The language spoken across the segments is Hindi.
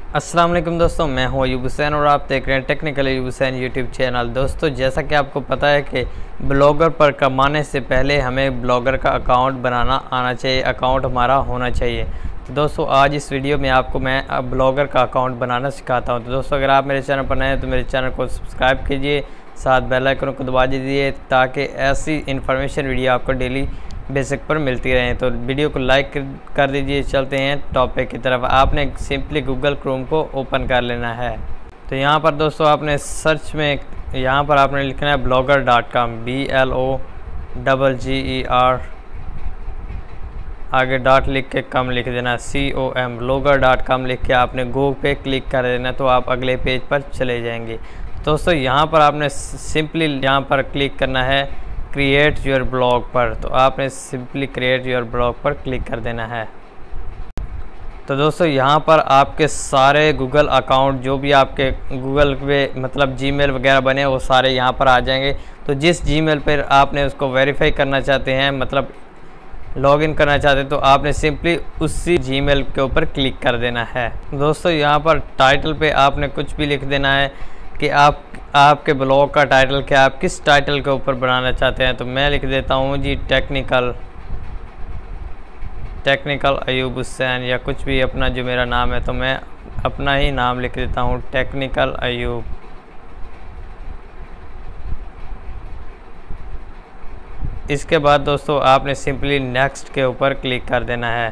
अस्सलाम वालेकुम दोस्तों, मैं हूं अयूब हुसैन और आप देख रहे हैं technical Ayub Hussain YouTube channel. दोस्तों, जैसा कि आपको पता है कि ब्लॉगर पर कमाने से पहले हमें ब्लॉगर का अकाउंट बनाना आना चाहिए, अकाउंट हमारा होना चाहिए। तो दोस्तों, आज इस वीडियो में आपको मैं ब्लॉगर का अकाउंट बनाना सिखाता हूं। तो दोस्तों, अगर आप मेरे चैनल पर नए हैं तो मेरे चैनल को सब्सक्राइब कीजिए, साथ बेल आइकन को दबा दीजिए ताकि ऐसी इन्फॉर्मेशन वीडियो आपको डेली बेसिक पर मिलती रहें। तो वीडियो को लाइक कर दीजिए। चलते हैं टॉपिक की तरफ। आपने सिंपली गूगल क्रोम को ओपन कर लेना है। तो यहाँ पर दोस्तों आपने सर्च में यहाँ पर आपने लिखना है blogger.com, BLOGGER, आगे डॉट लिख के कम लिख देना, COM, blogger.com लिख के आपने गो पे क्लिक कर देना तो आप अगले पेज पर चले जाएंगे। दोस्तों, यहाँ पर आपने सिंपली यहाँ पर क्लिक करना है क्रिएट योर ब्लॉग पर। तो आपने सिंपली क्रिएट योर ब्लॉग पर क्लिक कर देना है। तो दोस्तों, यहाँ पर आपके सारे गूगल अकाउंट जो भी आपके गूगल पे मतलब जीमेल वगैरह बने वो सारे यहाँ पर आ जाएंगे। तो जिस जीमेल पर आपने उसको वेरीफाई करना चाहते हैं, मतलब लॉगिन करना चाहते हैं, तो आपने सिंपली उसी जीमेल के ऊपर क्लिक कर देना है। दोस्तों, यहाँ पर टाइटल पे आपने कुछ भी लिख देना है कि आपके ब्लॉग का टाइटल क्या, आप किस टाइटल के ऊपर बनाना चाहते हैं। तो मैं लिख देता हूँ जी टेक्निकल अयूब हुसैन, या कुछ भी अपना जो मेरा नाम है, तो मैं अपना ही नाम लिख देता हूँ टेक्निकल अयूब। इसके बाद दोस्तों आपने सिंपली नेक्स्ट के ऊपर क्लिक कर देना है।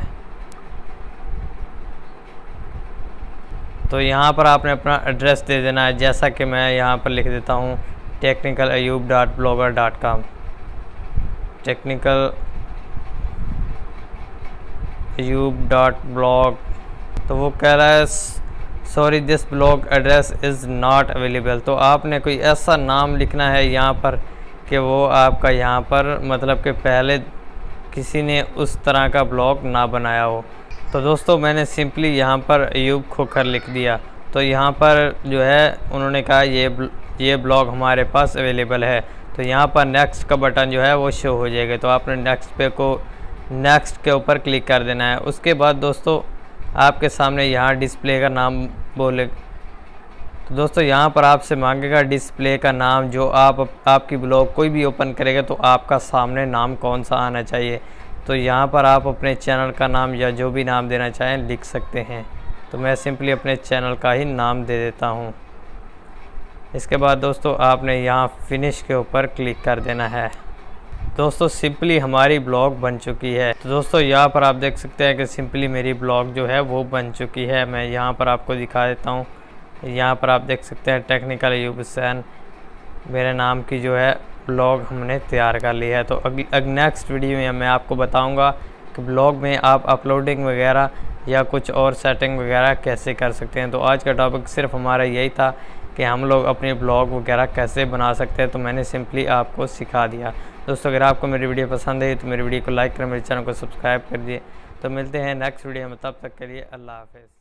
तो यहाँ पर आपने अपना एड्रेस दे देना है, जैसा कि मैं यहाँ पर लिख देता हूँ technicalayub.blogger.com, technicalayub.blog। तो वो कह रहा है sorry this blog address is not available. तो आपने कोई ऐसा नाम लिखना है यहाँ पर कि वो आपका यहाँ पर मतलब कि पहले किसी ने उस तरह का ब्लॉग ना बनाया हो। तो दोस्तों, मैंने सिंपली यहाँ पर अयूब खोखर लिख दिया। तो यहाँ पर जो है उन्होंने कहा ये ब्लॉग हमारे पास अवेलेबल है। तो यहाँ पर नेक्स्ट का बटन जो है वो शो हो जाएगा। तो आपने नेक्स्ट के ऊपर क्लिक कर देना है। उसके बाद दोस्तों आपके सामने यहाँ डिस्प्ले का नाम बोले। तो दोस्तों, यहाँ पर आपसे मांगेगा डिस्प्ले का नाम, जो आपकी ब्लॉग कोई भी ओपन करेगा तो आपका सामने नाम कौन सा आना चाहिए। तो यहाँ पर आप अपने चैनल का नाम या जो भी नाम देना चाहें लिख सकते हैं। तो मैं सिंपली अपने चैनल का ही नाम दे देता हूँ। इसके बाद दोस्तों आपने यहाँ फिनिश के ऊपर क्लिक कर देना है। दोस्तों, सिंपली हमारी ब्लॉग बन चुकी है। तो दोस्तों, यहाँ पर आप देख सकते हैं कि सिंपली मेरी ब्लॉग जो है वो बन चुकी है। मैं यहाँ पर आपको दिखा देता हूँ। यहाँ पर आप देख सकते हैं टेक्निकल अयूब हुसैन मेरे नाम की जो है ब्लॉग हमने तैयार कर ली है। तो नेक्स्ट वीडियो में मैं आपको बताऊंगा कि ब्लॉग में आप अपलोडिंग वगैरह या कुछ और सेटिंग वगैरह कैसे कर सकते हैं। तो आज का टॉपिक सिर्फ हमारा यही था कि हम लोग अपने ब्लॉग वगैरह कैसे बना सकते हैं। तो मैंने सिंपली आपको सिखा दिया। दोस्तों, अगर आपको मेरी वीडियो पसंद है तो मेरी वीडियो को लाइक करें, मेरे चैनल को सब्सक्राइब कर दिए। तो मिलते हैं नेक्स्ट वीडियो में, तब तक के लिए अल्लाह हाफ़िज़।